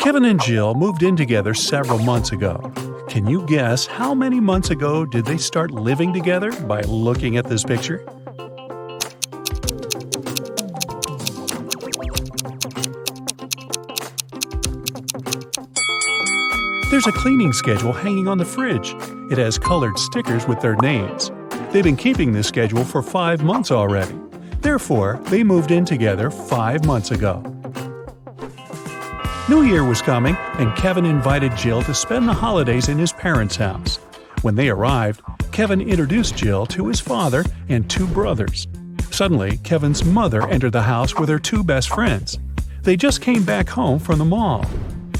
Kevin and Jill moved in together several months ago. Can you guess how many months ago did they start living together by looking at this picture? There's a cleaning schedule hanging on the fridge. It has colored stickers with their names. They've been keeping this schedule for 5 months already. Therefore, they moved in together 5 months ago. New Year was coming, and Kevin invited Jill to spend the holidays in his parents' house. When they arrived, Kevin introduced Jill to his father and 2 brothers. Suddenly, Kevin's mother entered the house with her 2 best friends. They just came back home from the mall.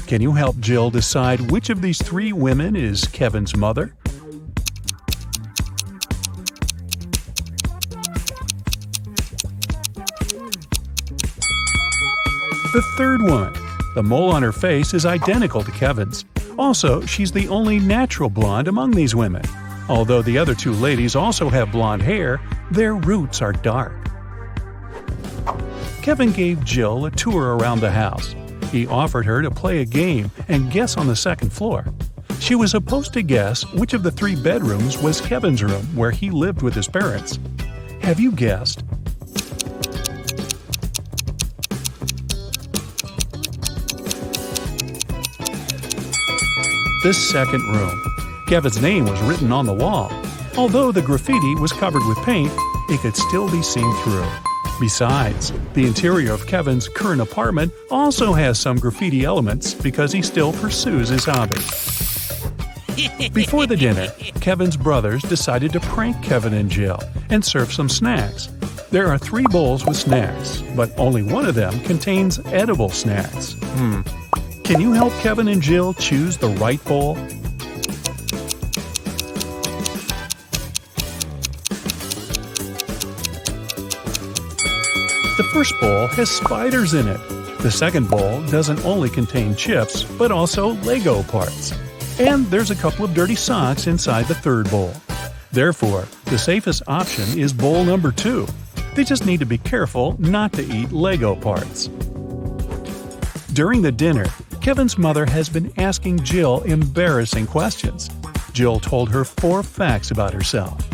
Can you help Jill decide which of these 3 women is Kevin's mother? The third woman. The mole on her face is identical to Kevin's. Also, she's the only natural blonde among these women. Although the other 2 ladies also have blonde hair, their roots are dark. Kevin gave Jill a tour around the house. He offered her to play a game and guess on the second floor. She was supposed to guess which of the 3 bedrooms was Kevin's room where he lived with his parents. Have you guessed? The second room. Kevin's name was written on the wall. Although the graffiti was covered with paint, it could still be seen through. Besides, the interior of Kevin's current apartment also has some graffiti elements because he still pursues his hobby. Before the dinner, Kevin's brothers decided to prank Kevin and Jill and serve some snacks. There are 3 bowls with snacks, but only one of them contains edible snacks. Can you help Kevin and Jill choose the right bowl? The first bowl has spiders in it. The second bowl doesn't only contain chips, but also Lego parts. And there's a couple of dirty socks inside the third bowl. Therefore, the safest option is bowl number 2. They just need to be careful not to eat Lego parts. During the dinner, Kevin's mother has been asking Jill embarrassing questions. Jill told her 4 facts about herself.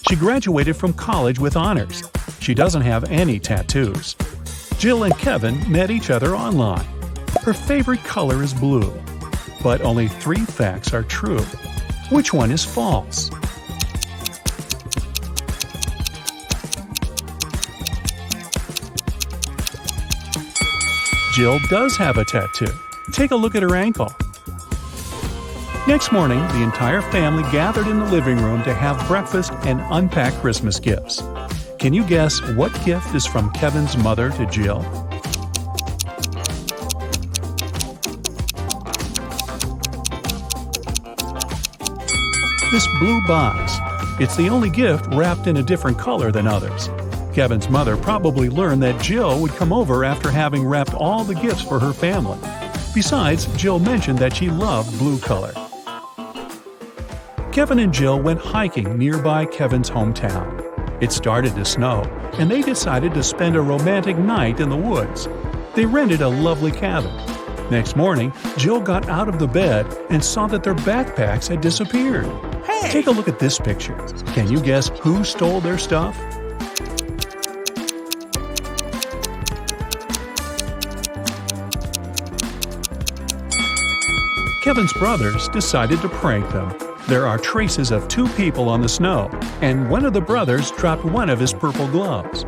She graduated from college with honors. She doesn't have any tattoos. Jill and Kevin met each other online. Her favorite color is blue. But only 3 facts are true. Which one is false? Jill does have a tattoo. Take a look at her ankle. Next morning, the entire family gathered in the living room to have breakfast and unpack Christmas gifts. Can you guess what gift is from Kevin's mother to Jill? This blue box. It's the only gift wrapped in a different color than others. Kevin's mother probably learned that Jill would come over after having wrapped all the gifts for her family. Besides, Jill mentioned that she loved blue color. Kevin and Jill went hiking nearby Kevin's hometown. It started to snow, and they decided to spend a romantic night in the woods. They rented a lovely cabin. Next morning, Jill got out of the bed and saw that their backpacks had disappeared. Hey! Take a look at this picture. Can you guess who stole their stuff? Kevin's brothers decided to prank them. There are traces of 2 people on the snow, and one of the brothers dropped one of his purple gloves.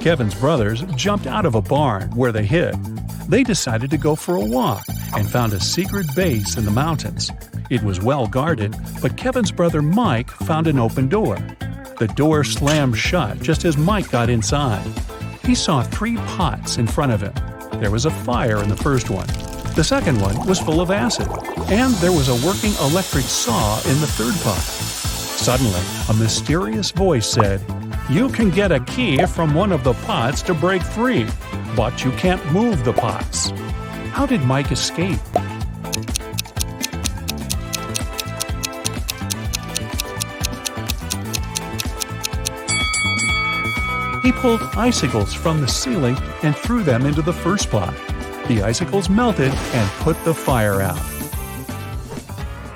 Kevin's brothers jumped out of a barn where they hid. They decided to go for a walk and found a secret base in the mountains. It was well guarded, but Kevin's brother Mike found an open door. The door slammed shut just as Mike got inside. He saw 3 pots in front of him. There was a fire in the first one. The second one was full of acid, and there was a working electric saw in the third pot. Suddenly, a mysterious voice said, "You can get a key from one of the pots to break free, but you can't move the pots." How did Mike escape? He pulled icicles from the ceiling and threw them into the first pot. The icicles melted and put the fire out.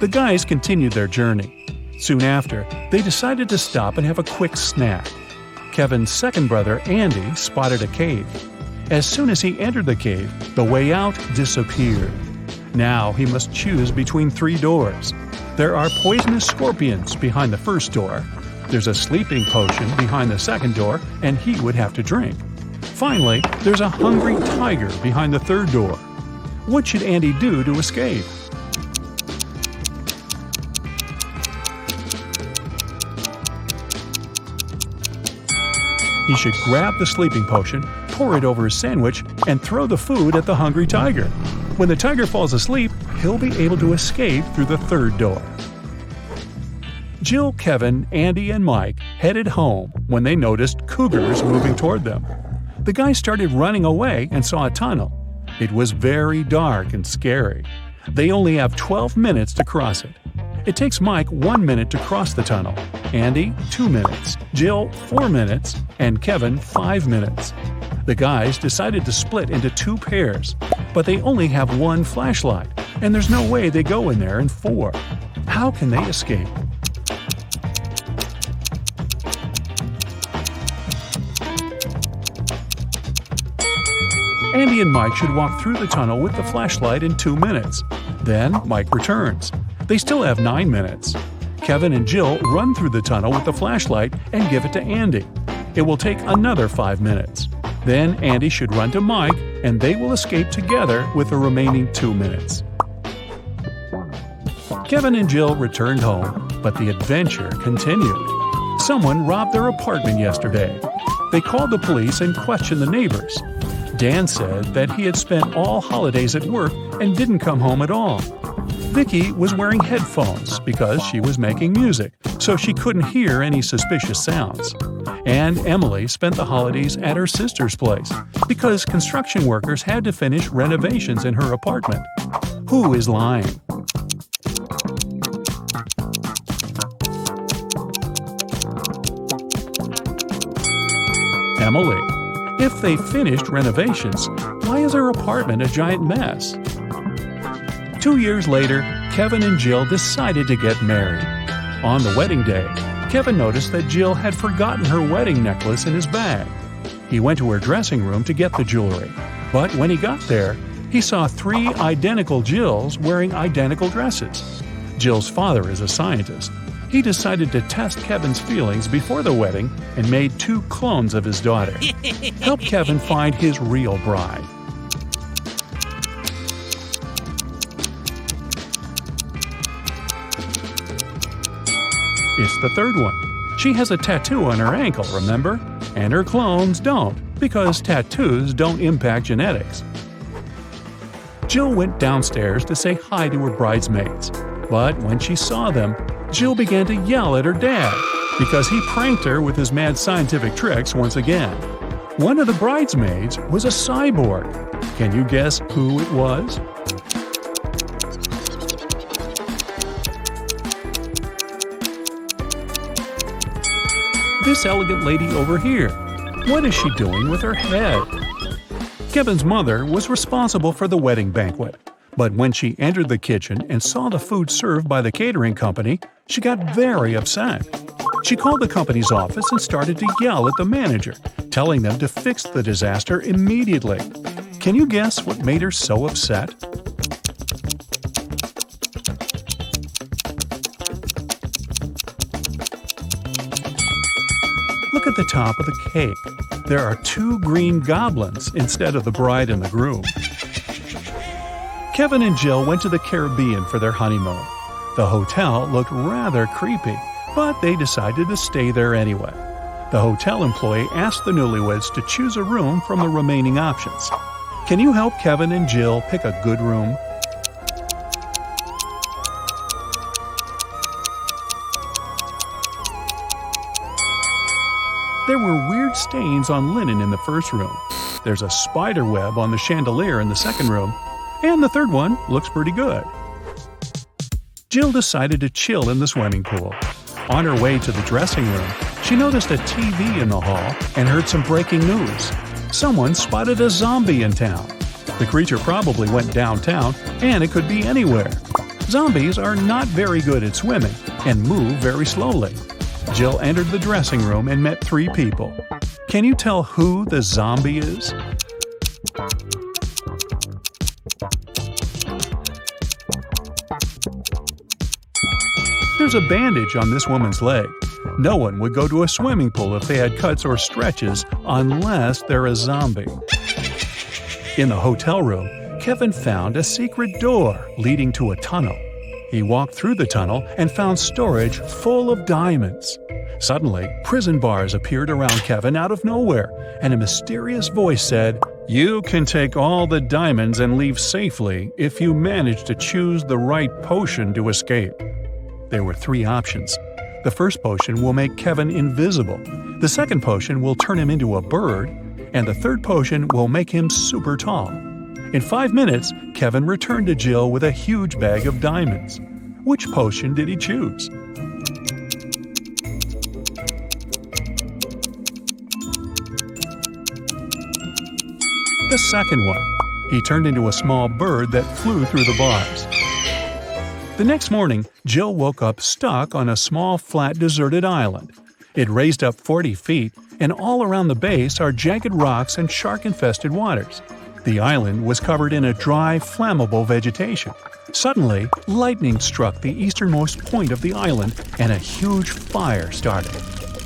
The guys continued their journey. Soon after, they decided to stop and have a quick snack. Kevin's second brother, Andy, spotted a cave. As soon as he entered the cave, the way out disappeared. Now he must choose between 3 doors. There are poisonous scorpions behind the first door. There's a sleeping potion behind the second door, and he would have to drink. Finally, there's a hungry tiger behind the third door. What should Andy do to escape? He should grab the sleeping potion, pour it over his sandwich, and throw the food at the hungry tiger. When the tiger falls asleep, he'll be able to escape through the third door. Jill, Kevin, Andy, and Mike headed home when they noticed cougars moving toward them. The guys started running away and saw a tunnel. It was very dark and scary. They only have 12 minutes to cross it. It takes Mike 1 minute to cross the tunnel, Andy 2 minutes, Jill 4 minutes, and Kevin 5 minutes. The guys decided to split into 2 pairs, but they only have 1 flashlight, and there's no way they go in there in 4. How can they escape? Andy and Mike should walk through the tunnel with the flashlight in 2 minutes. Then Mike returns. They still have 9 minutes. Kevin and Jill run through the tunnel with the flashlight and give it to Andy. It will take another 5 minutes. Then Andy should run to Mike, and they will escape together with the remaining 2 minutes. Kevin and Jill returned home, but the adventure continued. Someone robbed their apartment yesterday. They called the police and questioned the neighbors. Dan said that he had spent all holidays at work and didn't come home at all. Vicky was wearing headphones because she was making music, so she couldn't hear any suspicious sounds. And Emily spent the holidays at her sister's place because construction workers had to finish renovations in her apartment. Who is lying? Emily. If they finished renovations, why is her apartment a giant mess? 2 years later, Kevin and Jill decided to get married. On the wedding day, Kevin noticed that Jill had forgotten her wedding necklace in his bag. He went to her dressing room to get the jewelry, but when he got there, he saw 3 identical Jills wearing identical dresses. Jill's father is a scientist. He decided to test Kevin's feelings before the wedding and made 2 clones of his daughter. Help Kevin find his real bride. It's the third one. She has a tattoo on her ankle, remember? And her clones don't, because tattoos don't impact genetics. Jill went downstairs to say hi to her bridesmaids, but when she saw them, Jill began to yell at her dad because he pranked her with his mad scientific tricks once again. One of the bridesmaids was a cyborg. Can you guess who it was? This elegant lady over here. What is she doing with her head? Kevin's mother was responsible for the wedding banquet. But when she entered the kitchen and saw the food served by the catering company, she got very upset. She called the company's office and started to yell at the manager, telling them to fix the disaster immediately. Can you guess what made her so upset? Look at the top of the cake. There are 2 green goblins instead of the bride and the groom. Kevin and Jill went to the Caribbean for their honeymoon. The hotel looked rather creepy, but they decided to stay there anyway. The hotel employee asked the newlyweds to choose a room from the remaining options. Can you help Kevin and Jill pick a good room? There were weird stains on linen in the first room. There's a spider web on the chandelier in the second room. And the third one looks pretty good. Jill decided to chill in the swimming pool. On her way to the dressing room, she noticed a TV in the hall and heard some breaking news. Someone spotted a zombie in town. The creature probably went downtown, and it could be anywhere. Zombies are not very good at swimming and move very slowly. Jill entered the dressing room and met 3 people. Can you tell who the zombie is? There's a bandage on this woman's leg. No one would go to a swimming pool if they had cuts or stretches unless they're a zombie. In the hotel room, Kevin found a secret door leading to a tunnel. He walked through the tunnel and found storage full of diamonds. Suddenly, prison bars appeared around Kevin out of nowhere, and a mysterious voice said, "You can take all the diamonds and leave safely if you manage to choose the right potion to escape." There were 3 options. The first potion will make Kevin invisible. The second potion will turn him into a bird. And the third potion will make him super tall. In 5 minutes, Kevin returned to Jill with a huge bag of diamonds. Which potion did he choose? The second one. He turned into a small bird that flew through the bars. The next morning, Jill woke up stuck on a small, flat, deserted island. It raised up 40 feet, and all around the base are jagged rocks and shark-infested waters. The island was covered in a dry, flammable vegetation. Suddenly, lightning struck the easternmost point of the island, and a huge fire started.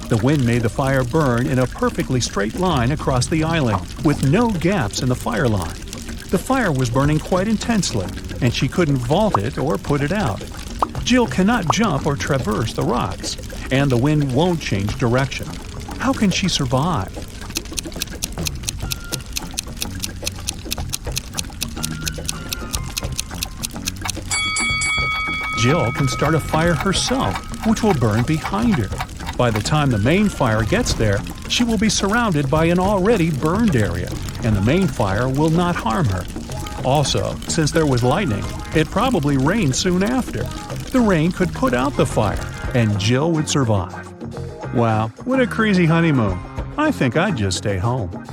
The wind made the fire burn in a perfectly straight line across the island, with no gaps in the fire line. The fire was burning quite intensely, and she couldn't vault it or put it out. Jill cannot jump or traverse the rocks, and the wind won't change direction. How can she survive? Jill can start a fire herself, which will burn behind her. By the time the main fire gets there, she will be surrounded by an already burned area, and the main fire will not harm her. Also, since there was lightning, it probably rained soon after. The rain could put out the fire, and Jill would survive. Wow, what a crazy honeymoon. I think I'd just stay home.